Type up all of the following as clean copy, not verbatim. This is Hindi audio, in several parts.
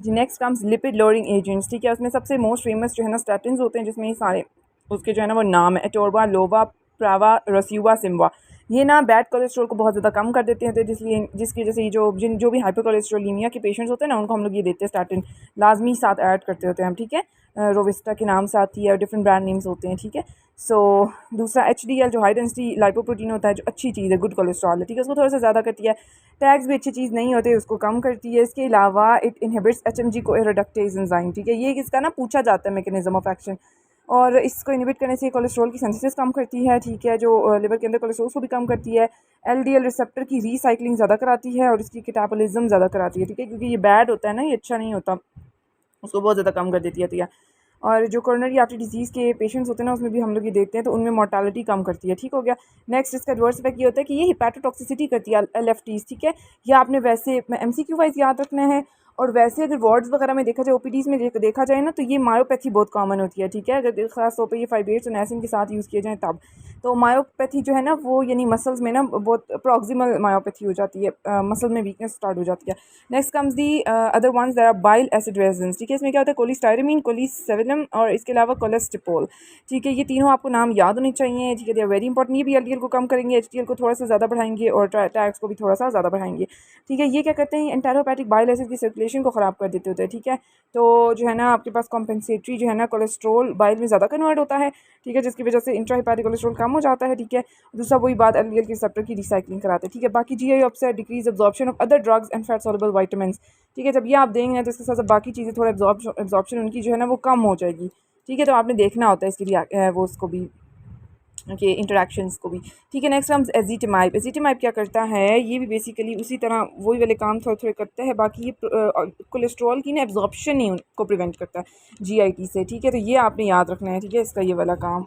जी next comes lipid lowering agents, ठीक है। उसमें सबसे मोस्ट फेमस जो है ना स्टैटिन्स होते हैं, जिसमें ये सारे उसके जो है ना वो नाम है एटोरबा, लोवा, प्रावा, रस्यूवा, सिम्वा। ये ना बैड कोलेस्ट्रॉल को बहुत ज़्यादा कम कर देते हैं, तो जिसलिए जिसकी वजह से ये जो भी हाइपर कोलेस्ट्रोलीमिया के पेशेंट्स होते हैं ना, उनको हम लोग ये देते हैं स्टैटिन, लाजमी साथ ऐड करते होते हैं हम, ठीक है। रोविस्टा के नाम से आती है और डिफरेंट ब्रांड नेम्स होते हैं, ठीक है। सो दूसरा HDL जो हाई डेंसिटी लाइपोप्रोटीन होता है, जो अच्छी चीज़ है, गुड कोलेस्ट्रॉल है, ठीक है, उसको थोड़ा सा ज़्यादा करती है। टैग्स भी अच्छी चीज़ नहीं होते, उसको कम करती है। इसके अलावा इट इनहिबिट्स HMG को रिडक्टेज एंजाइम, ठीक है। ये इसका ना पूछा जाता है मैकेनिज्म ऑफ एक्शन, और इसको इनहिबिट करने से कोलेस्ट्रॉल की सिंथेसिस कम करती है, ठीक है, जो लिवर के अंदर कोलेस्ट्रॉल को भी कम करती है। LDL रिसेप्टर की रीसाइक्लिंग ज़्यादा कराती है और इसकी कैटाबॉलिज्म ज़्यादा कराती है, ठीक है, क्योंकि ये बैड होता है ना, ये अच्छा नहीं होता, उसको बहुत ज़्यादा कम कर देती है, ठीक है। और जो कोरोनरी आर्टरी डिजीज़ के पेशेंट्स होते हैं ना, उसमें भी हम लोग ये देखते हैं, तो उनमें मोर्टालिटी कम करती है, ठीक हो गया। नेक्स्ट इसका एडवर्स इफेक्ट ये होता है कि ये हिपैटोटॉक्सिसिटी करती है, LFTs, ठीक है। ये आपने वैसे MCQ वाइज याद रखना है, और वैसे अगर वार्ड्स वगैरह में देखा जाए, OPDs में देखा जाए ना, तो ये मायोपैथी बहुत कॉमन होती है, ठीक है। अगर खास तौर पर ये फाइब्रेट्स और नायसिन के साथ यूज़ किए जाएँ तब, तो मायोपैथी जो है ना वो यानी मसल्स में ना बहुत प्रॉक्सिमल मायोपैथी हो जाती है, मसल में वीकनेस स्टार्ट हो जाती है। Next comes the other ones that are bile acid resins, ठीक है। इसमें क्या होता है, कोलिस्टायरमीन, कोलिसेवलम और इसके अलावा कोलेस्टिपोल, ठीक है। ये तीनों आपको नाम याद होने चाहिए, ठीक है, दे आर वेरी इंपॉर्टेंट। ये भी LDL को कम करेंगे, HDL को थोड़ा सा ज़्यादा बढ़ाएंगे और टैक्स को भी थोड़ा सा ज़्यादा बढ़ाएंगे, ठीक है। ये क्या करते हैं, एंटेरोपैथिक बाइल एसिड की सर्कुलेशन को ख़राब कर देते होते हैं, ठीक है। तो जो है ना आपके पास कॉम्पेंसेटरी जो है ना कोलेस्ट्रॉल बाइल में ज़्यादा कन्वर्ट होता है, ठीक है, जिसकी वजह से इंट्राहिपैथिक कोलेस्ट्रॉल कम हो जाता है, ठीक है। दूसरा वही बात, LDL के रिसेप्टर की रिसाइक्लिंग कराते हैं, ठीक है। बाकी GI upset, decrease absorption of other drugs and fat soluble vitamins, ठीक है। जब ये आप देंगे तो इसके साथ साथ बाकी चीज़ें थोड़ा एब्जॉर्प्शन उनकी जो है ना वो कम हो जाएगी, ठीक है। तो आपने देखना होता है इसकी वो उसको भी के इंटरेक्शंस को भी, ठीक है। नेक्स्ट हम एजिटिमाइब। एजिटिमाइब क्या करता है, ये भी बेसिकली उसी तरह वही वाले काम थोड़े थोड़े करता है, बाकी ये कोलेस्ट्रॉल की ना एब्जॉर्प्शन नहीं को प्रिवेंट करता है GIT से, ठीक है। तो ये आपने याद रखना है, ठीक है, इसका ये वाला काम।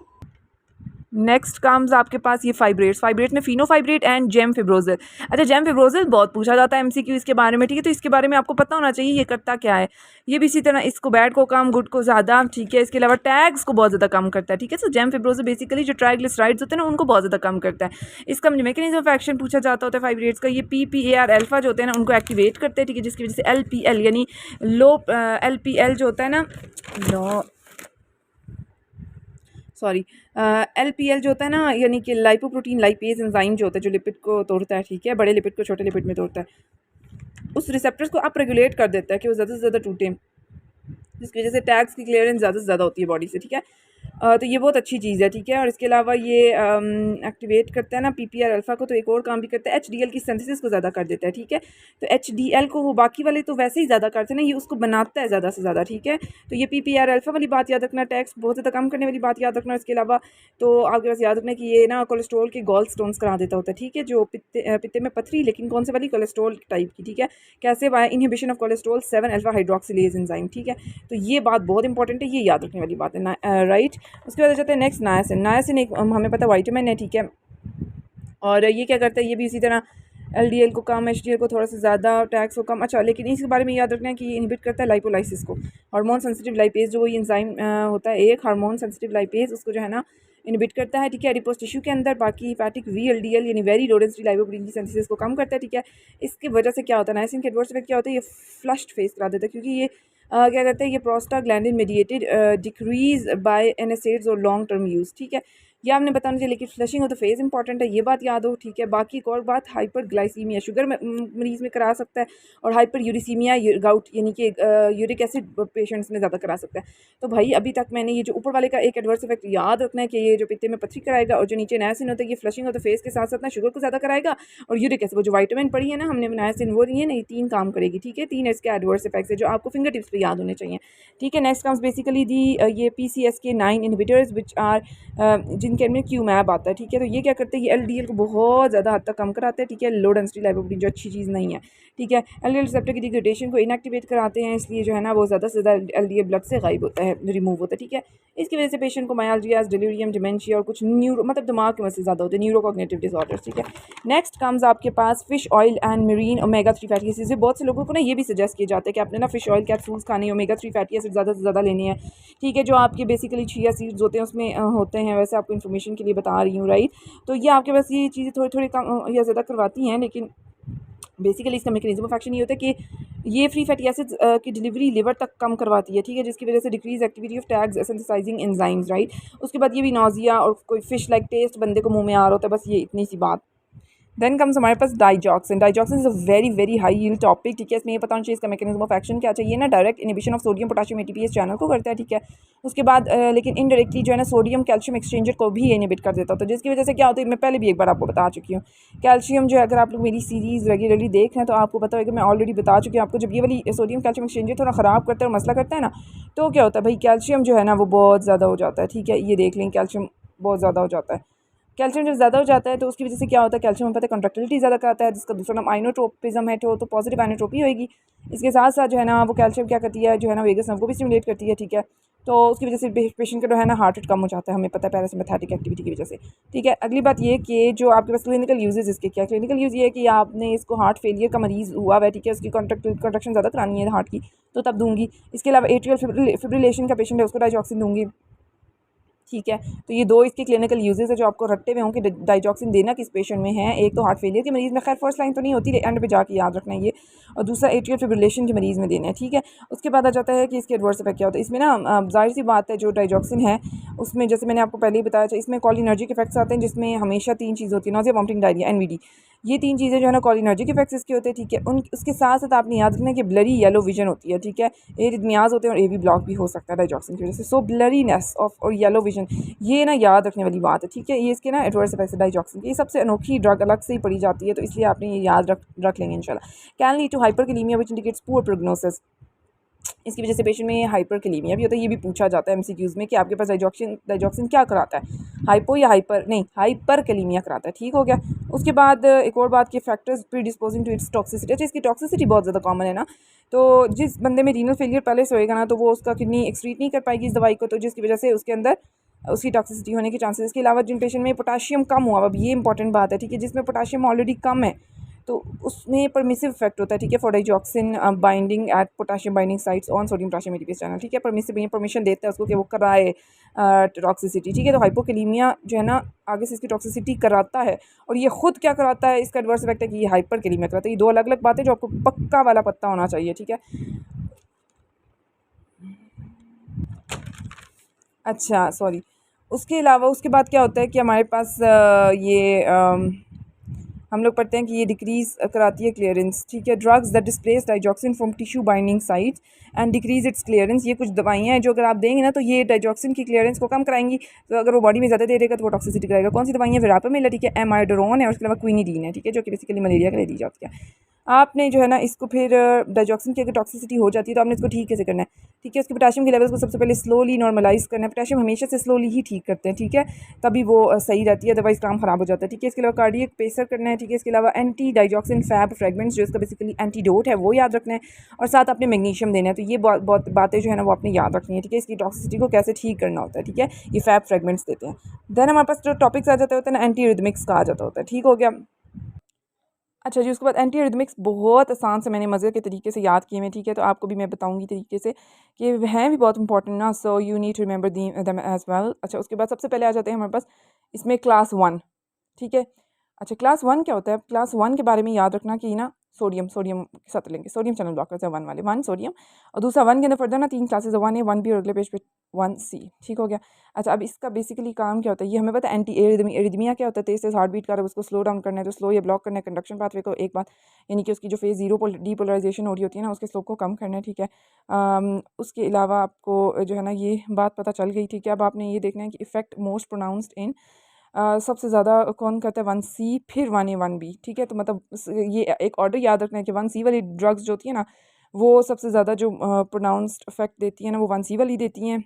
नेक्स्ट कम्स आपके पास ये फाइब्रेट्स में फिनोफाइब्रेट एंड जेम फिब्रोजिल। अच्छा, जेम फिब्रोजिल बहुत पूछा जाता है MCQ इसके बारे में, ठीक है। तो इसके बारे में आपको पता होना चाहिए ये करता क्या है। ये भी इसी तरह इसको बैड को कम, गुड को ज़्यादा, ठीक है। इसके अलावा टैग्स को बहुत ज़्यादा कम करता है, ठीक है। सो जेम फिब्रोजिल बेसिकली जो ट्राइग्लिसराइड्स होते हैं ना, उनको बहुत ज़्यादा कम करता है। इसका मैकेनिज्म ऑफ एक्शन पूछा जाता होता है फाइब्रेट्स का, ये PPAR अल्फा जो होते हैं ना उनको एक्टिवेट करते हैं, ठीक है, जिसकी वजह से LPL यानी लो LPL जो होता है ना, लो सॉरी LPL जो होता है ना, यानी कि लाइपोप्रोटीन लाइपेज एंजाइम जो होता है, जो लिपिड को तोड़ता है, ठीक है, बड़े लिपिड को छोटे लिपिड में तोड़ता है, उस रिसेप्टर्स को अप रेगुलेट कर देता है कि वो ज़्यादा से ज़्यादा टूटें, जिसकी वजह से टैग्स की क्लियरेंस ज़्यादा से ज़्यादा होती है बॉडी से, ठीक है। तो ये बहुत अच्छी चीज़ है, ठीक है। और इसके अलावा ये एक्टिवेट करता है ना PPR अल्फा को, तो एक और काम भी करता है, HDL की सिंथेसिस को ज़्यादा कर देता है, ठीक है। तो HDL को वो बाकी वाले तो वैसे ही ज़्यादा करते हैं ना, ये उसको बनाता है ज़्यादा से ज़्यादा, ठीक है। तो ये PPR अल्फा वाली बात याद रखना, टैक्स बहुत ज़्यादा कम करने वाली बात याद रखना। इसके अलावा तो आपके पास याद रखना कि ये ना कोलेस्ट्रॉल के गॉल स्टोन्स करा देता होता है, ठीक है, जो पित्ते में पथरी, लेकिन कौन से वाली, कोलेस्ट्रॉल टाइप की, ठीक है। कैसे, by inhibition of cholesterol 7 alpha hydroxylase enzyme, ठीक है। तो ये बात बहुत इंपॉर्टेंट है, ये याद रखने वाली बात है, राइट। उसके बाद जाते हैं नेक्स्ट नायासिन। नायासिन एक हमें पता विटामिन है, ठीक है। और ये क्या करता है, ये भी इसी तरह LDL को कम, HDL को थोड़ा सा ज़्यादा, टैक्स को कम। अच्छा, लेकिन इसके बारे में याद रखना है कि ये इनहिबिट करता है लाइपोलाइसिस को, हार्मोन सेंसिटिव लाइपेज जो ये एंजाइम होता है, एक हार्मोन सेंसिटिव लाइपेज, उसको जो है ना इनहिबिट करता है, ठीक है, एडिपोज टिश्यू के अंदर। बाकी फैटिक VLDL यानी वेरी लो डेंसिटी लाइपोप्रोटीन की सिंथेसिस को कम करता है, ठीक है। इसकी वजह से क्या होता है, नायसिन के एडवर्स इफेक्ट क्या होता है, ये फ्लश्ड फेस करा देता है, क्योंकि ये क्या करते हैं, ये prostaglandin mediated decrease by NSAIDs और लॉन्ग टर्म यूज़, ठीक है। ये आपने बताना चाहिए, लेकिन flushing of the face important है, ये बात याद हो, ठीक है। बाकी एक और बात, हाइपर ग्लाइसीमिया शुगर मरीज़ में करा सकता है, और हाइपर यूरिसीमिया गाउट यानी कि यूरिक एसिड पेशेंट्स में ज़्यादा करा सकता है। तो भाई अभी तक मैंने ये जो ऊपर वाले का एक एडवर्स इफेक्ट याद रखना है कि ये जो पित्ते में पथरी कराएगा, और जो नीचे नायसिन होता है ये फ्लशिंग ऑफ द फेस के साथ साथ ना शुगर को ज़्यादा कराएगा, और यूरिक एसिड वो जो विटामिन पड़ी है ना हमने नायसिन, वो ये नहीं, 3 काम करेगी, ठीक है। 3 इसके एडवर्स इफेक्ट्स है जो आपको फिंगर टिप्स पे याद होने चाहिए, ठीक है। नेक्स्ट कम्स बेसिकली दी ये PCSK9 इनहिबिटर्स विच आर जिनके अंदर QMAB आता है, ठीक है। तो ये क्या करते हैं, ये LDL को बहुत ज़्यादा हद तक कम कराते हैं, ठीक है, लो डेंसिटी लाइपोप्रोटीन जो अच्छी चीज़ नहीं है, ठीक है। LDL रिसेप्टर की डिग्रेडेशन को इनएक्टिवेट कराते हैं, इसलिए जो है ना वो ज़्यादा से ज़्यादा LDL ब्लड से गायब होता है, रिमूव होता है, ठीक है। इसकी वजह से पेशेंट को मायालजियाज, डिलीरियम, डिमेंशिया और कुछ न्यूरो मतलब दिमाग के मसले ज़्यादा होते हैं, न्यूरोकॉग्निटिव डिसऑर्डर्स, ठीक है। नेक्स्ट कम्स आपके पास fish oil and marine omega three fatty acids. बहुत से लोगों को ना ये भी सजेस्ट किया जाता है कि आपने ना फिश ऑयल कैप्सूल्स खाने, ओमेगा-3 फैटी एसिड ज़्यादा से ज़्यादा लेने हैं, ठीक है, जो आपके बेसिकली चिया सीड्स होते हैं उसमें होते हैं। वैसे आपको इन्फॉर्मेशन के लिए बता रही हूँ, राइट। तो ये आपके पास ये चीज़ें थोड़ी थोड़ी कम या ज़्यादा करवाती हैं, लेकिन बेसिकली इसका मैकेनिज्म ऑफ एक्शन ये होता है कि ये फ्री फैटी एसिड्स की डिलीवरी लिवर तक कम करवाती है, ठीक है, जिसकी वजह से decrease activity of tags synthesising enzymes, right. उसके बाद ये भी नौजिया और कोई फिश लाइक टेस्ट बंदे को मुंह में आ रहा होता है, बस ये इतनी सी बात। देन कम्स हमारे पास digoxin. Digoxin is a very very high yield topic, ठीक है। इसमें ये पता होना चाहिए इसका मैकेनिज्म ऑफ एक्शन क्या चाहिए ना, direct inhibition of sodium potassium ATPase channel को करता है, ठीक है। उसके बाद लेकिन इनडायरेक्टली जो है ना सोडियम कैल्शियम एक्सचेंजर को भी इनिबिट कर देता होता है, जिसकी वजह से क्या होता है, मैं पहले भी एक बार आपको बता चुकी हूँ। कैल्शियम जो है, अगर आप लोग मेरी सीरीज़ रेगुलरली देख रहे हैं तो आपको पता होगा, मैं ऑलरेडी बता चुकी हूँ आपको, जब ये वाली सोडियम कैल्शियम एक्सचेंजर थोड़ा ख़राब करता है और मसला करता है ना, तो क्या होता है भाई, कैल्शियम जो है ना वो बहुत ज़्यादा हो जाता है, ठीक है। ये देख लें, कैल्शियम बहुत ज़्यादा हो जाता है। कैल्शियम जब ज़्यादा हो जाता है तो उसकी वजह से क्या होता है, कैल्शियम पता है कंट्रक्टिलिटी ज़्यादा कराता है, जिसका दूसरा नाम आइनोट्रोपिज्म है, तो पॉजिटिव आइनोट्रोपी होगी। इसके साथ साथ जो है ना वो कैल्शियम क्या करती है, जो है ना वेगस नर्व को भी स्टिमुलेट करती है, ठीक है। तो उसकी वजह से पेशेंट का जो है ना हार्ट रेट कम हो जाता है, हमें पता है पैरासिम्पैथेटिक एक्टिविटी की वजह से, ठीक है। अगली बात ये कि जो आपके पास क्लिनिकल यूजेस इसके क्या, क्लिनिकल यूज़ ये है कि आपने इसको हार्ट फेलियर का मरीज़ हुआ है, ठीक है, उसकी कंट्रक्शन ज़्यादा करानी है हार्ट की, तो तब दूंगी। इसके अलावा एट्रियल फिब्रिलेशन का पेशेंट है, उसको डाइजॉक्सिन दूंगी, ठीक है। तो ये दो इसके क्लिनिकल यूजेस है जो आपको रखते हुए होंगे डाइजॉक्सिन देना किस पेशेंट में है। एक तो हार्ट फेलियर के मरीज़ में, खैर फर्स्ट लाइन तो नहीं होती, एंड पे जाके याद रखना है ये, और दूसरा एट्रियल फिब्रिलेशन के मरीज़ में देना है, ठीक है। उसके बाद आ जाता है कि इसके एडवर्स इफेक्ट क्या होता है। इसमें ना जाहिर सी बात है, जो डाइजॉक्सिन है उसमें जैसे मैंने आपको पहले ही बताया था, इसमें कॉलिनर्जिक इफेक्ट्स आते हैं, जिसमें हमेशा तीन चीज़ होती है, नॉजिया, वॉमिटिंग, डायरिया, एनवीडी। ये तीन चीज़ें जो है ना कॉलिनर्जिक इफेक्ट्स इसके होते हैं, ठीक है। उन उसके साथ साथ आपने याद रखना है कि ब्लरी येलो विजन होती है, ठीक है। एरिथमियाज होते हैं और एवी ब्लॉक भी हो सकता है डाइजॉक्सिन की वजह से। सो ब्लरीनेस ऑफ और येलो विजन, ये ना याद रखने वाली बात है, ठीक है। ये इसके ना एडवर्स इफेक्ट्स डाइजॉक्सिन की, ये सबसे अनोखी ड्रग अलग से ही पड़ी जाती है, तो इसलिए आपने ये याद रख लेंगे इंशाल्लाह। Can lead to hyperkalaemia which indicates poor prognosis. इसकी वजह से पेशेंट में हाइपरकैलेमिया भी होता है, ये भी पूछा जाता है एमसीक्यूज़ में कि आपके पास डाइजॉक्सिन क्या कराता है, हाइपो या हाइपर, नहीं हाइपरकैलेमिया कराता है, ठीक हो गया। उसके बाद एक और बात के फैक्टर्स प्रीडिस्पोजिंग टू इट्स टॉक्सिसिटी। अच्छा, इसकी टॉक्सिसिटी बहुत ज़्यादा कॉमन है ना, तो जिस बंदे में रीनल फेलियर पहले से होएगा ना, तो वो उसका किडनी एक्सक्रीट नहीं कर पाएगी इस दवाई को, तो जिसकी वजह से उसके अंदर उसकी टॉक्सिसिटी होने के चांसेस। इसके अलावा जिन पेशेंट में पोटाशियम कम हुआ, अब ये इंपॉर्टेंट बात है, ठीक है, जिसमें पोटाशियम ऑलरेडी कम है तो उसमें परमिसिव इफेक्ट होता है, ठीक है, for digoxin binding at potassium binding sites on sodium potassium ATPase channel, ठीक है। परमिसिव ये परमिशन देता है उसको कि वो कराए टॉक्सिसिटी, ठीक है। तो हाइपोकैलेमिया जो है ना आगे से इसकी टॉक्सिसिटी कराता है, और ये खुद क्या कराता है, इसका एडवर्स इफेक्ट है कि ये हाइपरकैलेमिया कराता है। ये दो अलग अलग बातें जो आपको पक्का वाला पता होना चाहिए, ठीक है। अच्छा सॉरी, उसके अलावा उसके बाद क्या होता है कि हमारे पास हम लोग पढ़ते हैं कि ये डिक्रीज़ कराती है क्लियरेंस, ठीक है। Drugs that displace digoxin from tissue binding sites and decrease its clearance. ये कुछ दवाइयाँ हैं जो अगर आप देंगे ना तो ये डाइजॉक्सिन की क्लियरेंस को कम कराएंगी, तो अगर वो बॉडी में ज़्यादा दे देगा तो वो टॉक्सिसिटी कराएगा। कौन सी दवाइयाँ, विरापामिल है, ठीक है, एमाइडोरोन है, और उसके अलावा क्विनिडीन है, ठीक है, जो कि बेसिकली मलेरिया के लिए दी जाती है। आपने जो है ना इसको फिर डाइजॉक्सिन की अगर टॉक्सिसिटी हो जाती है तो आपने इसको ठीक कैसे करना है, ठीक है। उसके पोटेशियम के लेवल्स को सबसे पहले स्लोली नॉर्मलाइज करना है, पोटेशियम हमेशा से स्लोली ही ठीक करते हैं, ठीक है, तभी वो सही रहती है, अदरवाइज काम खराब हो जाता है, ठीक है। इसके अलावा कार्डियक पेसर करना है, ठीक है। इसके अलावा एंटी डाइजॉक्सिन फैब फ्रेगमेंट्स जो इसका बेसिकली एंटीडोट है वो याद रखना है, और साथ आपने मैग्नीशियम देना है। तो ये बहुत बातें जो है ना वो आपने याद रखनी है, ठीक है। इसकी टॉक्सिसिटी को कैसे ठीक करना होता है, ठीक है, ये फैब फ्रेगमेंट्स देते हैं। देन हमारे पास जो टॉपिक्स आ जाते होते हैं ना, एंटी रिदमिक्स का आ जाता होता है, ठीक हो गया। अच्छा जी, उसके बाद एंटी रिदमिक्स बहुत आसान से मैंने मज़े के तरीके से याद किए हैं, ठीक है, तो आपको भी मैं बताऊंगी तरीके से कि हैं भी बहुत इंपॉर्टेंट ना, so you need to remember them as well. अच्छा, उसके बाद सबसे पहले आ जाते हैं हमारे पास इसमें क्लास 1, ठीक है। अच्छा, क्लास 1 क्या होता है, क्लास 1 के बारे में याद रखना कि ना सोडियम के साथ लेंगे, सोडियम चैनल ब्लॉकर्स है 1 वाले, 1 सोडियम, और दूसरा 1 के अंदर फर्दर ना 3 क्लासेस है, 1A 1B और अगले पेज पे 1C, ठीक हो गया। अच्छा, अब इसका बेसिकली काम क्या होता है, ये हमें पता है। एंटी एरिदमिया क्या होता है, तेज हार्ट बीट कर उसको स्लो डाउन करना है, तो स्लो या ब्लॉक करना है कंडक्शन पाथवे को, एक बात, यानी कि उसकी जो फेज जीरो डीपोलराइजेशन हो रही होती है ना उसके स्लोप को कम करना है, ठीक है। उसके अलावा आपको जो है ना ये बात पता चल गई, ठीक है। अब आपने ये देखना है कि इफेक्ट मोस्ट प्रोनाउंस्ड इन सबसे ज़्यादा कौन करता है, 1C फिर 1A 1B, ठीक है। तो मतलब ये एक ऑर्डर याद रखना है कि 1C वाली ड्रग्स जो होती है ना वो सबसे ज़्यादा जो प्रोनाउंस्ड इफेक्ट देती है ना वो 1C वाली देती हैं,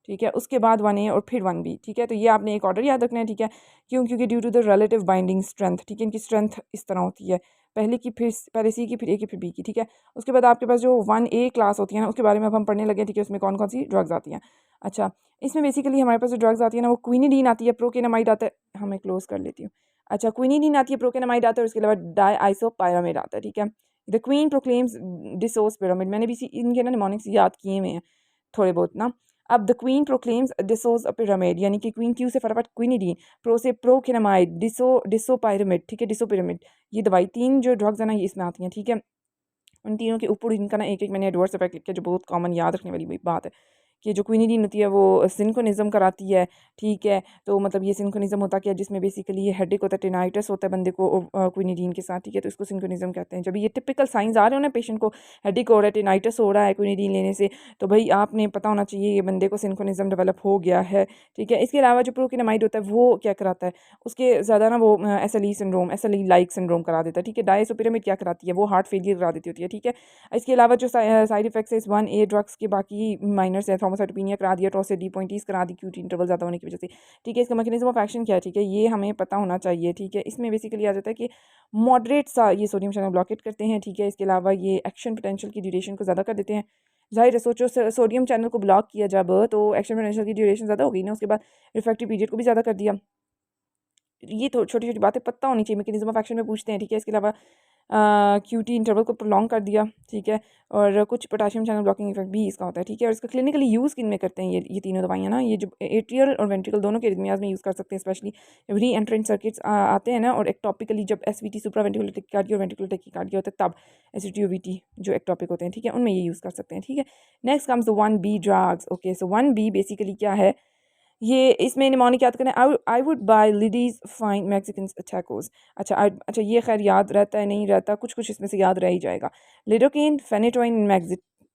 ठीक है। उसके बाद 1A और फिर 1B, ठीक है। तो ये आपने एक ऑर्डर याद रखना है, ठीक है। क्योंकि due to the relative binding strength, ठीक है, इनकी स्ट्रेंथ इस तरह होती है, पहले C की फिर A की फिर B की, ठीक है। उसके बाद आपके पास जो 1A क्लास होती है ना उसके बारे में अब हम पढ़ने लगे, ठीक है, उसमें कौन कौन सी ड्रग्स आती हैं। अच्छा, इसमें बेसिकली हमारे पास जो ड्रग्स आती है ना वो क्विनिडीन आती है, प्रोकेनामाइड आता है, हमें क्लोज कर लेती हूँ। अच्छा, क्विनिडीन आती है, प्रोकेनामाइड आता है, और उसके अलावा डाई आइसोपायरामिड आता है, ठीक है। द क्वीन प्रोक्लेम्स डिसोस पिरामिड, मैंने भी इनके ना निमोनिक्स याद किए हुए हैं थोड़े बहुत ना। अब the queen proclaims D'Souza a pyramid, यानी कि क्वीन क्यू से फटाफट क्विनिडीन, प्रो से प्रोकिनामाइड, डिसोपायरामिड, ठीक है, डिसोपिरामिड, ये दवाई 3 जो ड्रग्स है ना ये इसमें आती हैं, ठीक है। उन तीनों के ऊपर इनका ना एक एक मैंने एडवर्स इफेक्ट लिखा जो बहुत कॉमन याद रखने वाली बात है कि जो क्विनिडीन होती है वो सिंक्रोनिज्म कराती है, ठीक है। तो मतलब ये सिंक्रोनिज्म होता क्या है, जिसमें बेसिकली ये हेडेक होता है, टेनाइटिस होता है बंदे को क्विनिडीन के साथ, ठीक है, तो इसको सिंक्रोनिज्म कहते हैं। जब ये टिपिकल साइंस आ रहे हो ना पेशेंट को हेडेक हो रहा है, टेनाइटिस हो रहा है क्विनिडीन लेने से, तो भाई आपने पता होना चाहिए ये बंदे को सिंक्रोनिज्म डेवलप हो गया है, ठीक है। इसके अलावा जो प्रोकिनामाइड होता है वो क्या कराता है, उसके ज़्यादा ना वो SLE syndrome, SLE like syndrome करा देता है, ठीक है। डायसोपिरामिड क्या कराती है, वो हार्ट फेलियर करा देती होती है, ठीक है। इसके अलावा जो साइड इफेक्ट्स है इस 1A ड्रग्स के बाकी माइनर्स है, थ्रोम्बोसाइटोपेनिया करा दिया, टॉसिडी.20 करा दी क्यूटी इंटरवल ज़्यादा होने की वजह से, ठीक है। इसका मैकेनिज्म ऑफ एक्शन क्या है, ठीक है, ये हमें पता होना चाहिए, ठीक है। इसमें बेसिकली आ जाता है कि मॉडरेट सा ये सोडियम चैनल ब्लॉकेट करते हैं, ठीक है। इसके अलावा ये एक्शन पोटेंशियल की ड्यूरेशन को ज़्यादा कर देते हैं। जाहिर है सोचो सोडियम चैनल को ब्लॉक किया जब तो एक्शन पोटेंशियल की ड्यूरेशन ज़्यादा हो गई ना, उसके बाद रिफ्रैक्टिव पीरियड को भी ज़्यादा कर दिया। ये तो छोटी छोटी बातें पता होनी चाहिए, मैकेनिज्म ऑफ एक्शन में पूछते हैं, ठीक है। इसके अलावा क्यूटी इंटरवल को प्रोलॉन्ग कर दिया, ठीक है। और कुछ पोटेशियम चैनल ब्लॉकिंग इफेक्ट भी इसका होता है, ठीक है। और इसका क्लिनिकली यूज़ किन में करते हैं ये तीनों दवाइयाँ ना, ये जो एट्रियल और वेंट्रिकल दोनों के एरिथमियाज में यूज़ कर सकते हैं, स्पेशली री एंट्रेंट सर्किट्स आते हैं ना, और एक्टॉपिकली जब SVT सुप्रा वेंट्रिकुलर टेकिकार्डिया और वेंट्रिकुलर टेकिकार्डिया होता है तब SVT जो एक्टॉपिक होते हैं, ठीक है, उनमें ये यूज़ कर सकते हैं, ठीक है। Next comes the 1B drugs. Okay, so 1B basically क्या है, ये इसमें निमोनिक याद करें, I would buy ladies fine Mexican tacos. अच्छा ये खैर याद रहता है नहीं रहता, कुछ कुछ इसमें से याद रह ही जाएगा। Lidocaine, phenytoin,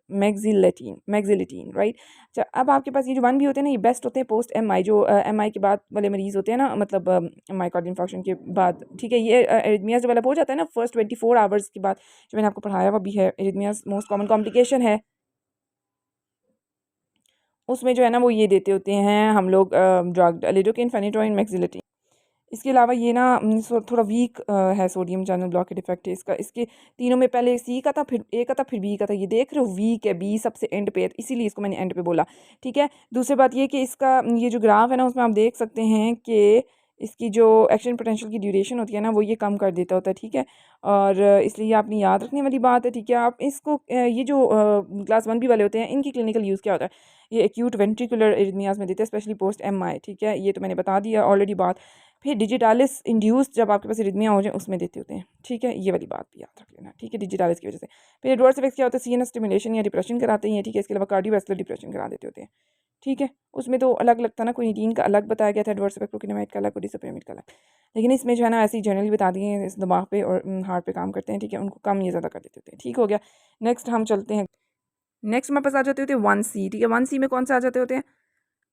mexiletine, right. अच्छा, अब आपके पास ये जो 1B होते हैं ना, ये बेस्ट होते हैं पोस्ट MI, जो MI के बाद वाले मरीज़ होते हैं ना, मतलब माइकार्डियल इंफार्क्शन के बाद, ठीक है। ये एरिथमियाज डेवलप हो जाता है ना फर्स्ट 24 आवर्स के बाद, जो मैंने आपको पढ़ाया वो भी है। एरिथमियाज मोस्ट कॉमन कॉम्प्लिकेशन है, उसमें जो है ना वो ये देते होते हैं हम लोग ड्रग लिडोकेन, फेनिटोइन, मैक्सिलिटी। इसके अलावा ये ना थोड़ा वीक है, सोडियम चैनल ब्लॉकेट इफेक्ट है इसका। इसके तीनों में पहले C का था, फिर A का था, फिर B का था। ये देख रहे हो वीक है, B सबसे एंड पे है, इसीलिए इसको मैंने एंड पे बोला, ठीक है। दूसरी बात ये कि इसका ये जो ग्राफ है ना उसमें आप देख सकते हैं कि इसकी जो एक्शन पोटेंशियल की ड्यूरेशन होती है ना वो ये कम कर देता होता है, ठीक है। और इसलिए आपने याद रखने वाली बात है, ठीक है। आप इसको ये जो क्लास 1B वाले होते हैं इनकी क्लिनिकल यूज़ क्या होता है, ये एक्यूट वेंट्रिकुलर एरिथमियाज में देते हैं, स्पेशली पोस्ट MI, ठीक है। ये तो मैंने बता दिया ऑलरेडी बात। फिर डिजिटालिस इंड्यूस जब आपके पास रिदमिया हो जाए उसमें देते होते हैं, ठीक है। ये वाली बात भी याद रख लेना, ठीक है, डिजिटालिस की वजह से। फिर एडवर्स इफेक्ट्स क्या होता है, CNS स्टिमुलेशन या डिप्रेशन कराते हैं, ठीक है। इसके अलावा कार्डियोवैस्कुलर डिप्रेशन करा देते होते हैं, ठीक है। उसमें तो अलग अलग था ना, क्विनिडीन का अलग बताया गया था, एडवर्स इफेक्ट प्रोकिनामाइड का अलग और डिसोपिरामिड का अलग, लेकिन इसमें जो है ना ऐसे ही जनरली बता दिए हैं, इस दिमाग पे और हार्ट पे काम करते हैं, ठीक है। उनको कम ये ज़्यादा कर देते होते हैं, ठीक हो गया। नेक्स्ट हम चलते हैं, नेक्स्ट हमारे पास आ जाते होते हैं 1C, ठीक है। 1C में कौन से आ जाते होते हैं,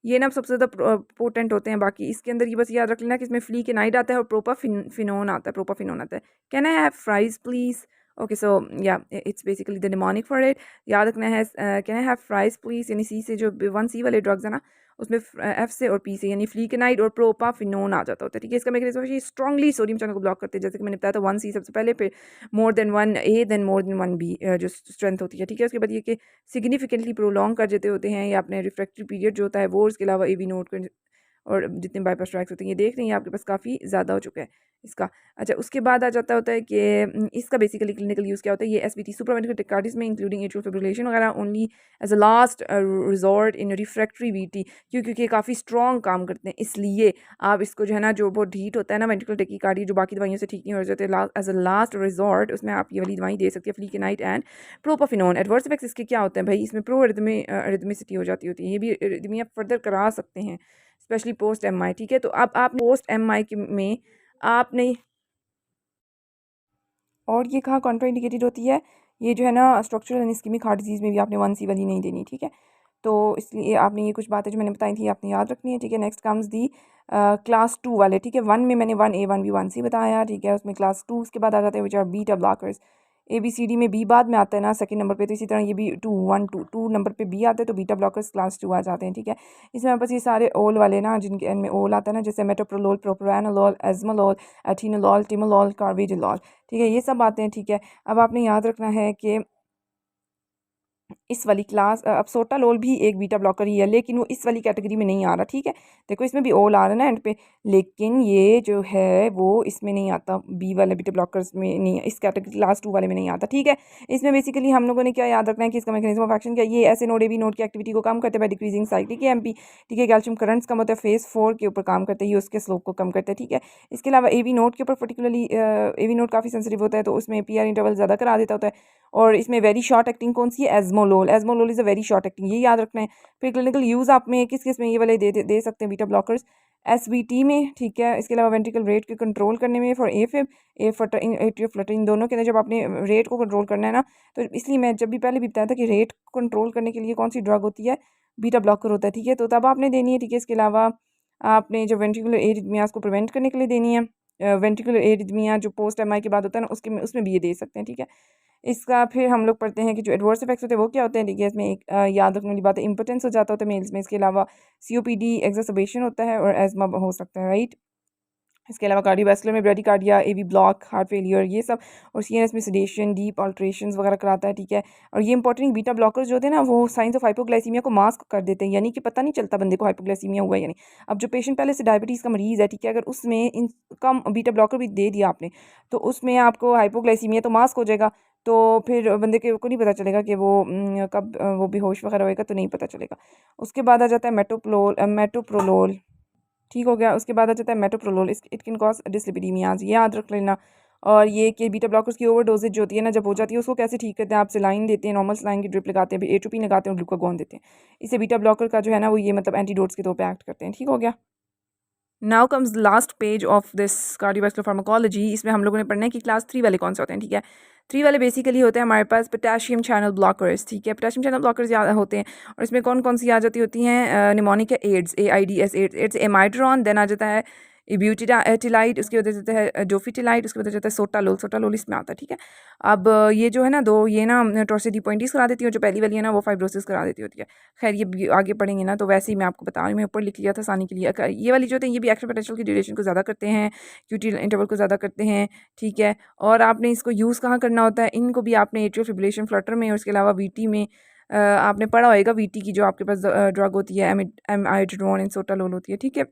ये ना सबसे ज़्यादा पोटेंट होते हैं। बाकी इसके अंदर ये बस याद रख लेना कि इसमें फ्लीकेनाइड आता है और प्रोपाफिनोन आता है, प्रोपाफिनोन आता है। Can I have fries please. Okay, so या it's basically the mnemonic for it. याद रखना है can I have fries please, यानी C से जो 1C वाले ड्रग्स है ना उसमें F से और P से, यानी फ्लीकेनाइड और प्रोपाफिनोन आ जाता होता है, ठीक है। इसका मैकेनिज्म ये स्ट्रांगली सोडियम चैनल को ब्लॉक करते हैं, जैसे कि मैंने बताया था 1C सबसे पहले, फिर more than 1A then more than 1B जो स्ट्रेंथ होती है, ठीक है। उसके बाद ये कि सिग्निफिकेंटली प्रोलॉन्ग कर देते होते हैं, या अपने रिफ्रैक्टरी पीरियड जो होता है वो, इसके अलावा AV नोट और जितने बाईपास ट्रैक्स होते हैं ये देख रही हैं आपके पास काफ़ी ज़्यादा हो चुका है इसका। अच्छा, उसके बाद आ जाता होता है कि इसका बेसिकली क्लिनिकल यूज़ क्या होता है, ये SVT सुप्रावेंट्रिकुलर टेकिकार्डिया में इंक्लूडिंग एट्रियल फिब्रिलेशन वगैरह only as a last resort in refractory VT, क्योंकि ये काफ़ी स्ट्रॉन्ग काम करते हैं, इसलिए आप इसको जो है ना जो बहुत हीट होता है ना वेंट्रिकुलर टेकिकार्डिया जो बाकी दवाइयों से ठीक नहीं हो जाते, एज अ लास्ट रिजॉर्ट उसमें आप ये वाली दवाई दे सकती है, फ्लीकेनाइड एंड प्रोपाफिनोन। एडवर्स इफेक्ट्स इसके क्या होते हैं भाई, इसमें प्रो एरिथमिसिटी हो जाती होती है, ये भी एरिथमिया फर्दर करा सकते हैं, स्पेशली पोस्ट MI, ठीक है। तो अब आप पोस्ट MI में आपने, और ये कहाँ कॉन्ट्राइंडिकेटेड होती है, ये जो है ना structural and ischaemic heart disease में भी आपने 1C वाली नहीं देनी, ठीक है। तो इसलिए आपने ये कुछ बातें जो मैंने बताई थी आपने याद रखनी है, ठीक है। नेक्स्ट कम्स दी क्लास 2 वाले, ठीक है। 1 में मैंने 1A 1B 1C बताया, ठीक है। उसमें क्लास 2 उसके बाद आ जाते हैं which are beta blockers. ABCD में B बाद में आता है ना सेकंड नंबर पे, तो इसी तरह ये भी 2 नंबर पे B आता है, तो बीटा ब्लॉकर्स क्लास 2 आ जाते हैं, ठीक है। इसमें बस ये सारे ओल वाले ना जिनके एंड में ओल आता है ना, जैसे मेटोप्रोलोल, प्रोप्रानोलोल, एजमोलोल, एथिनोलोल, टिमोलोल, कार्बिडोलोल, ठीक है, ये सब आते हैं, ठीक है। अब आपने याद रखना है कि इस वाली क्लास अब सोटालोल भी एक बीटा ब्लॉकर ही है, लेकिन वो इस वाली कैटेगरी में नहीं आ रहा, ठीक है। देखो इसमें भी ओल आ रहा है ना एंड पे, लेकिन ये जो है वो इसमें नहीं आता, बी वाले बीटा ब्लॉकर्स में नहीं, इस कैटेगरी क्लास 2 वाले में नहीं आता, ठीक है। इसमें बेसिकली हम लोगों ने क्या याद रखना है कि इसका मैकेनिज्म ऑफ एक्शन क्या, ये ऐसे नोड ए बी नोड की एक्टिविटी को कम करते हैं बाय डिक्रीजिंग साइक्लिक एमपी, ठीक है। कैल्शियम करंट्स कम होता है, फेज 4 के ऊपर काम करते हैं, उसके स्लोप को कम करते हैं, ठीक है। इसके अलावा ए बी नोड के ऊपर पर्टिकुलरली ए बी नोड काफ़ी सेंसिटिव होता है, तो उसमें पी आर इंटरवल ज़्यादा करा देता होता है। और इसमें वेरी शॉर्ट एक्टिंग कौन सी है, esmolol, esmolol is a very short acting, ये याद रखना है। फिर क्लिनिकल यूज़ आप में किस किस में ये वाले दे सकते हैं बीटा ब्लॉकर्स, एसबीटी में, ठीक है। इसके अलावा वेंट्रिकल रेट के कंट्रोल करने में for एफिब, A fluttering, atrial fluttering, दोनों के अंदर जब आपने रेट को कंट्रोल करना है ना, तो इसलिए मैं जब भी पहले भी बताया था कि रेट को कंट्रोल करने के लिए कौन सी ड्रग होती है, बीटा ब्लॉकर होता है, ठीक है। तो तब आपने देनी है, ठीक है। इसके अलावा आपने जो वेंट्रिकुलर एरिथमियास को प्रिवेंट करने के लिए देनी है, वेंट्रिकुलर एरिथमिया जो पोस्ट एमआई के बाद होता है ना, उसके उसमें भी ये दे सकते हैं, ठीक है। इसका फिर हम लोग पढ़ते हैं कि जो एडवर्स इफेक्ट्स होते हैं वो क्या होते हैं, ठीक है। इसमें एक याद रखने वाली बात है, इंपोर्टेंस हो जाता होता है मेल्स में। इसके अलावा सीओपीडी एक्सरसबेशन होता है और एजमा हो सकता है, राइट। इसके अलावा कार्डियोवैस्कुलर में bradycardia, AV block, heart failure, ये सब। और सीएनएस में सेडेशन, डीप अल्ट्रेशंस वगैरह कराता है, ठीक है। और ये इंपॉर्टेंट बीटा ब्लॉकर्स जो होते हैं ना, वो साइंस ऑफ हाइपोग्लाइसीमिया को मास्क कर देते हैं, यानी कि पता नहीं चलता बंदे को हाइपोग्लाइसीमिया हुआ है यानी। अब जो पेशेंट पहले से डायबिटीज़ का मरीज़ है, ठीक है, अगर उसमें इन कम बीटा ब्लॉकर भी दे दिया आपने, तो उसमें आपको हाइपोग्लाइसीमिया तो मास्क हो जाएगा, तो फिर बंदे के को नहीं पता चलेगा कि वो कब वो बेहोश वगैरह होएगा, तो नहीं पता चलेगा। उसके बाद आ जाता है मेटोप्रोलोल, ठीक हो गया। उसके बाद आ जाता है मेटोप्रोलोल, इट कैन कॉज डिस्लिपिडीमियाज, ये याद रख लेना। और ये कि बीटा ब्लॉकर्स की ओवर डोजेज जो होती है ना, जब हो जाती है, उसको कैसे ठीक करते हैं, आप सलाइन देते हैं, नॉर्मल सलाइन की ड्रिप लगाते हैं, फिर एट्रोपिन लगाते हैं और ग्लूकागॉन देते हैं। इससे बीटा ब्लॉकर का जो है ना वो ये मतलब एंटीडोट्स के तौर पे एक्ट करते हैं, ठीक हो गया। Now comes the last page of this cardiovascular pharmacology. इसमें हम लोगों ने पढ़ना है कि क्लास 3 वाले कौन से होते हैं, ठीक है। 3 वाले बेसिकली होते हैं हमारे पास पोटेशियम चैनल ब्लॉकर्स, ठीक है। पोटेशियम चैनल ब्लॉकर्स होते हैं, और इसमें कौन कौन सी आ जाती होती हैं, mnemonic AIDS, AIDS AIDS, AIDS amiodarone, then आ जाता है इब्यूटिलाइट, उसके बाद जाता है डोफिटिलाइट, उसके बाद जाता है सोटालोल, सोटालोल इसमें आता है, ठीक है। अब ये जो है ना दो, ये ना टॉर्सिडीपोइंटिस करा देती है, जो पहली वाली है ना वो फाइब्रोसिस करा देती होती है। खैर ये आगे पढ़ेंगे ना, तो वैसे ही मैं आपको बता रही हूँ, मैं ऊपर लिख लिया था आसानी के लिए। ये वाली जो होती है ये भी एक्शन पोटेंशियल की ड्यूरेशन को ज़्यादा करते हैं, क्यूटी इंटरवल को ज़्यादा करते हैं, ठीक है। और आपने इसको यूज़ कहाँ करना होता है, इनको भी आपने एट्रियल फिब्रिलेशन फ्लटर में, और इसके अलावा वीटी में आपने पढ़ा होएगा, वीटी की जो आपके पास ड्रग होती है एमिड्रोन एंड सोटालोल होती है, ठीक है।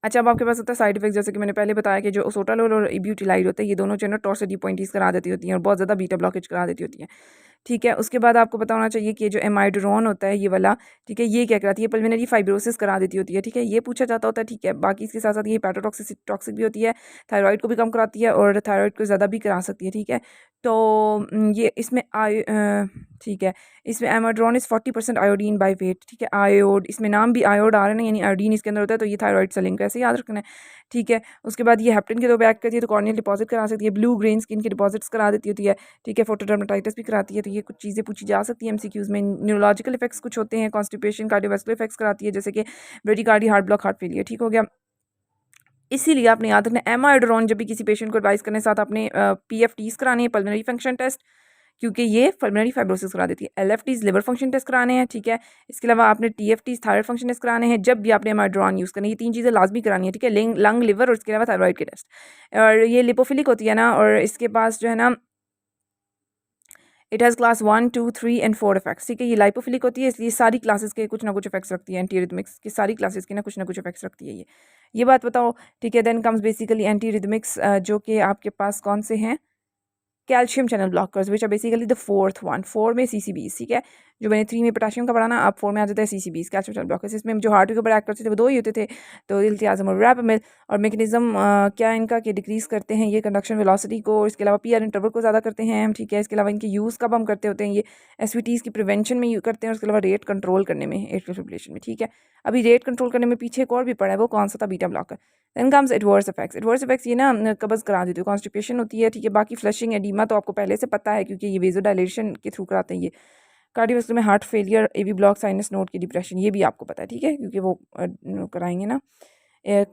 अच्छा, अब आपके पास होता है साइड इफेक्ट, जैसे कि मैंने पहले बताया कि जो सोटालोल और इब्यूटिलाइड होता है, ये दोनों जो है ना टॉर्सिडीपोइंटिस करा देती होती हैं और बहुत ज़्यादा बीटा ब्लॉकेज करा देती होती हैं, ठीक है। उसके बाद आपको पता होना चाहिए कि जो एमाइड्रोन होता है ये वाला, ठीक है, ये क्या कराती है, पल्मोनरी फाइब्रोसिस करा देती होती है, ठीक है, ये पूछा जाता होता है, ठीक है। बाकी इसके साथ साथ ये टॉक्सिक भी होती है, थायराइड को भी कम कराती है और थायराइड को ज़्यादा भी करा सकती है, ठीक है। तो ये इसमें ठीक है, इसमें एमाड्रोन इज़ 40% आयोडीन बाई वेट, ठीक है। आयोड, इसमें नाम भी आयोड आ रहा है ना, यानी आयोडीन इसके अंदर होता है, तो ये थायराइड से लिंक है, ऐसे याद रखना है, ठीक है। उसके बाद ये हेप्टेन के दो बैक करती है, तो कॉर्नियल डिपॉजिट करा सकती है, ब्लू ग्रेन स्किन के डिपॉजिट्स करा देती होती है, ठीक है। फोटोडर्मेटाइटिस भी कराती है, तो ये कुछ चीज़ें पूछी जा सकती है एमसीक्यूज़ में। न्यूरोलॉजिकल इफेक्ट्स कुछ होते हैं, कॉन्स्टिपेशन, कार्डियोवैस्कुलर इफेक्ट्स कराती है, जैसे कि ब्रेडिकार्डी, हार्ट ब्लॉक, हार्ट फेलियर, ठीक हो गया। इसीलिए आपने याद रखना एमाइड्रोन जब भी किसी पेशेंट को एडवाइस करने साथ आपने PFTs कराने हैं, पल्मोनरी फंक्शन टेस्ट, क्योंकि ये पल्मोनरी फाइब्रोसिस करा देती है। LFTs लिवर फंक्शन टेस्ट कराने हैं, ठीक है। इसके अलावा आपने TFTs थायराइड फंक्शन टेस्ट कराने हैं, जब भी आपने एमाइड्रोन यूज़ करनी है, ये 3 चीज़ें लाजमी करानी है, ठीक है। लंग, लिवर और इसके अलावा थायराइड के टेस्ट। और ये लिपोफिलिक होती है ना, और इसके पास जो है ना it has class 1, 2, 3 and 4 effects, ठीक है। ये लाइपोफिलिक होती है, इसलिए सारी क्लासेस के कुछ ना कुछ इफेक्ट्स रखती है, एंटीरिथमिक्स की सारी क्लासेस के ना कुछ इफेक्ट्स रखती है ये बात बताओ, ठीक है। देन कम्स बेसिकली एंटीरिथमिक्स, जो कि आपके पास कौन से हैं, calcium channel blockers, which are basically the fourth one, 4 में CCBs, ठीक है। जो मैंने 3 में पोटेशियम का पढ़ा ना, अब 4 में आ जाता है CCBs, कैल्शियम चैनल ब्लॉकर्स। इसमें जो हार्ट के ऊपर एक्ट करते थे वो 2 ही होते थे, तो इल्तियाज़म और रैपिमिल। और मैकेनिज्म क्या इनका कि डिक्रीज़ करते हैं ये कंडक्शन वेलोसिटी को, और इसके अलावा PR इंटरवल को ज़्यादा करते हैं हम, ठीक है। इसके अलावा इनके यूज़ कब हम करते होते हैं, ये SVTs की प्रिवेंशन में करते हैं, और इसके अलावा रेट कंट्रोल करने में, एट्रियल फिब्रिलेशन में, ठीक है। अभी रेट कंट्रोल करने में पीछे एक और भी पड़ा है, वो कौन सा था, beta blocker. Then comes adverse effects, adverse effects ये ना कब्ज़ करा देती है, कॉन्स्टिपेशन होती है, ठीक है। बाकी फ्लशिंग, एडीमा तो आपको पहले से पता है, क्योंकि ये वेज़ोडाइलेशन के थ्रू कराते हैं ये। कार्डियोवैस्कुलर में heart failure, AV block, sinus node की डिप्रेशन, ये भी आपको पता है, ठीक है, क्योंकि वो कराएंगे ना।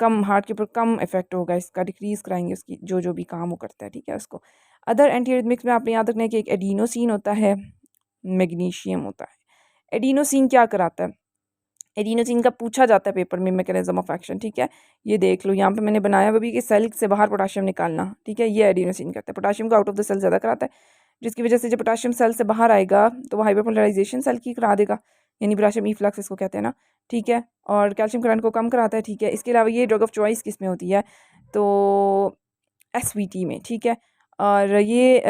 कम हार्ट के ऊपर कम इफेक्ट होगा इसका, डिक्रीज़ कराएंगे उसकी जो भी काम वो करता है, ठीक है, उसको। अदर एंटीरिथमिक्स में आपने याद रखना है कि एक एडिनोसिन होता है, मैग्नीशियम होता है। एडिनोसिन क्या कराता है, एडिनोसिन का पूछा जाता है पेपर में, मैकेनिज्म ऑफ एक्शन, ठीक है। ये देख लो यहाँ पे मैंने बनाया हुआ भी कि सेल से बाहर पोटाशियम निकालना, ठीक है, ये एडिनोसिन करता है। पोटाशियम को आउट ऑफ द सेल ज़्यादा कराता है, जिसकी वजह से जब पोटाशियम सेल से बाहर आएगा तो वो हाइपरपोलराइजेशन सेल की करा देगा, यानी पोटाशियम इफ्लक्स इसको कहते हैं ना, ठीक है। और कैल्शियम करंट को कम कराता है, ठीक है। इसके अलावा ये ड्रग ऑफ चॉइस किस में होती है, तो एसवीटी में, ठीक है। और ये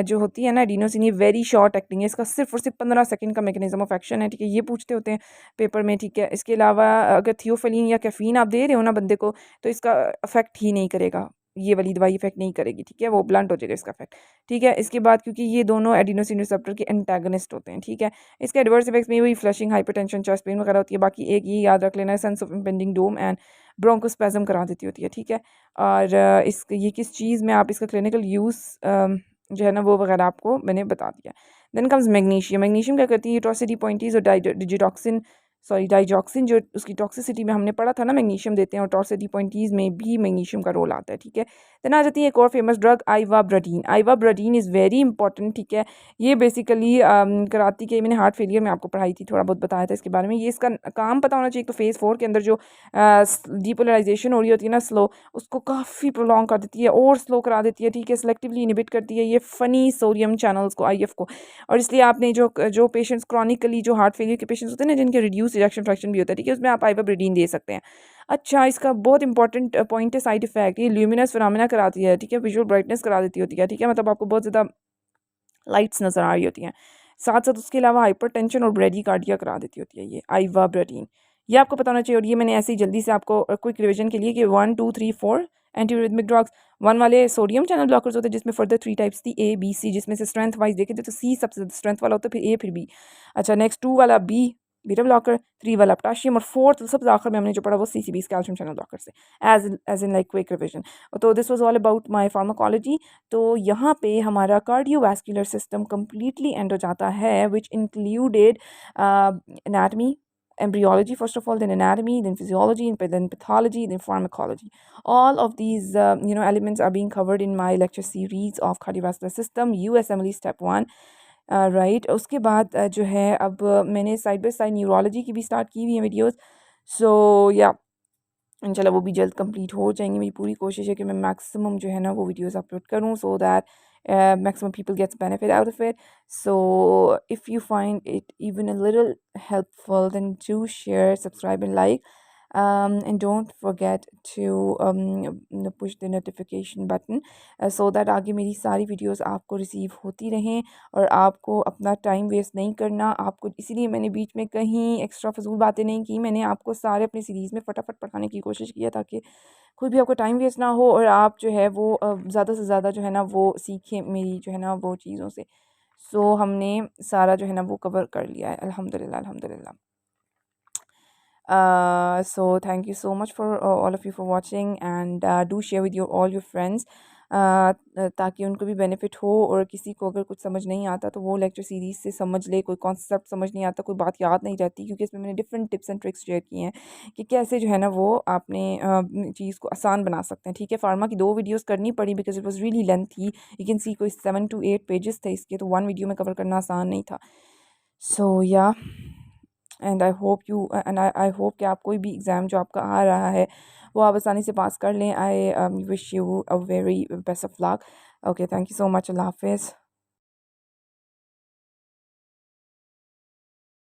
जो होती है ना एडिनोसिन, ये वेरी शॉर्ट एक्टिंग है, इसका सिर्फ और सिर्फ 15 सेकंड का मैकेनिज्म ऑफ एक्शन है, ठीक है। ये पूछते होते हैं पेपर में, ठीक है। इसके अलावा अगर थियोफिलिन या कैफीन आप दे रहे हो ना बंदे को, तो इसका अफेक्ट ही नहीं करेगा, ये वाली दवाई इफेक्ट नहीं करेगी, ठीक है, वो ब्लंट हो जाएगा इसका इफेक्ट, ठीक है। इसके बाद क्योंकि ये दोनों एडिनोसिन रिसेप्टर के एंटागनिस्ट होते हैं, ठीक है। इसके एडवर्स इफेक्ट्स में वही फ्लशिंग, हाइपरटेंशन, चेस्ट पेन वगैरह होती है। बाकी एक ये याद रख लेना, sense of impending doom and bronchospasm करा देती होती है, ठीक है। और इस ये किस चीज़ में आप इसका क्लिनिकल यूज़ जो है ना वो वगैरह आपको मैंने बता दिया। Then comes magnesium. मैग्नीशियम क्या करती है, टॉक्सिसिटी पॉइंटीज और डिजिटॉक्सिन डाइजॉक्सिन जो उसकी टॉक्सिसिटी में हमने पढ़ा था ना, मैग्नीशियम देते हैं, और टॉक्सिसिटी पॉइंटीज में भी मैग्नीशियम का रोल आता है, ठीक है। देन आ जाती है एक और famous drug ivabradine. Ivabradine is very important, ठीक है। ये बेसिकली कराती के, मैंने हार्ट फेलियर में आपको पढ़ाई थी, थोड़ा बहुत बताया था इसके बारे में। ये इसका काम पता होना चाहिए। तो फेज़ 4 के अंदर जो डीपोलराइजेशन हो रही होती है ना स्लो, उसको काफ़ी प्रोलॉन्ग कर देती है और स्लो करा देती है, ठीक है। सेलेक्टिवली इनिबिट करती है ये फनी सोडियम चैनल्स को, आईएफ को। और इसलिए आपने जो पेशेंट्स क्रॉनिकली जो हार्ट फेलियर के पेशेंट्स होते हैं ना, जिनके रिड्यूस इजेक्शन फ्रैक्शन भी होता है, ठीक है, उसमें आप आइवाब्राडीन दे सकते हैं। अच्छा, इसका बहुत इंपॉर्टेंट पॉइंट है साइड इफेक्ट, ये ल्यूमिनस फिनोमेना कराती है, ठीक है, विजुअल ब्राइटनेस करा देती होती है, ठीक है, मतलब आपको बहुत ज़्यादा लाइट्स नज़र आ रही होती हैं। साथ साथ उसके अलावा हाइपरटेंशन और ब्रेडिकार्डिया करा देती होती है ये आइवाब्राडीन। ये आपको पता होना चाहिए। और ये मैंने ऐसे ही जल्दी से आपको क्विक रिविजन के लिए कि 1 2 3 4 एंटीरिथमिक ड्रग्स। 1 वाले सोडियम चैनल ब्लॉकर्स होते हैं, जिसमें फर्दर 3 टाइप्स थी, ए बी सी, जिसमें से स्ट्रेंथ वाइज देखे थे तो सी सबसे ज़्यादा स्ट्रेंथ वाला होता है, फिर ए, फिर बी। अच्छा, नेक्स्ट 2 वाला बी बीटा ब्लॉकर, 3 वाला पोटाशियम, और 4th सबसे आखिर में हमने जो पढ़ा वो C C B calcium channel blocker से, as in like quick revision. तो this was all about my pharmacology. तो यहाँ पे हमारा कार्डियोवैस्कुलर सिस्टम कम्प्लीटली एंड हो जाता है, which included anatomy, embryology first of all, then anatomy, then physiology, and then pathology, then pharmacology. All of these elements are being covered in my lecture series of cardiovascular system, USMLE step 1, right. उसके बाद जो है अब मैंने साइड बाय साइड न्यूरोलॉजी की भी स्टार्ट की हुई है वीडियोस। सो या इंशाल्लाह वो भी जल्द कंप्लीट हो जाएंगी। मेरी पूरी कोशिश है कि मैं मैक्सिमम जो है ना वो वीडियोस अपलोड करूं, so that maximum people gets benefit out of it. So if you find it even a little helpful, then do share, subscribe, and like. And don't forget to push the notification button so that आगे मेरी सारी वीडियोस आपको रिसीव होती रहें और आपको अपना टाइम वेस्ट नहीं करना। आपको इसीलिए मैंने बीच में कहीं एक्स्ट्रा फजूल बातें नहीं की, मैंने आपको सारे अपनी सीरीज़ में फटाफट पढ़ाने की कोशिश किया ताकि खुद भी आपको टाइम वेस्ट ना हो और आप जो है वो ज़्यादा से ज़्यादा जो है ना वो सीखें मेरी जो है ना वो चीज़ों से। सो हमने सारा जो है ना वो कवर कर लिया है, अल्हम्दुलिल्लाह अल्हम्दुलिल्लाह। So thank you so much for all of you for watching, and do share with all your friends ताकि उनको भी बेनिफिट हो। और किसी को अगर कुछ समझ नहीं आता तो वो लेक्चर सीरीज़ से समझ ले, कोई कॉन्सेप्ट समझ नहीं आता, कोई बात याद नहीं रहती, क्योंकि इसमें मैंने different tips and tricks share किए हैं कि कैसे जो है ना वो आपने चीज़ को आसान बना सकते हैं, ठीक है। फार्मा की 2 वीडियोस करनी पड़ी because it was really lengthy. You can see कोई 7 to 8 पेजेस थे इसके, तो 1 वीडियो में कवर करना आसान नहीं था। सो या एंड आई होप कि आप कोई भी एग्ज़ाम जो आपका आ रहा है वो आप आसानी से पास कर लें। I wish you a very best of luck. Okay, thank you so much. अल्लाह हाफिज़।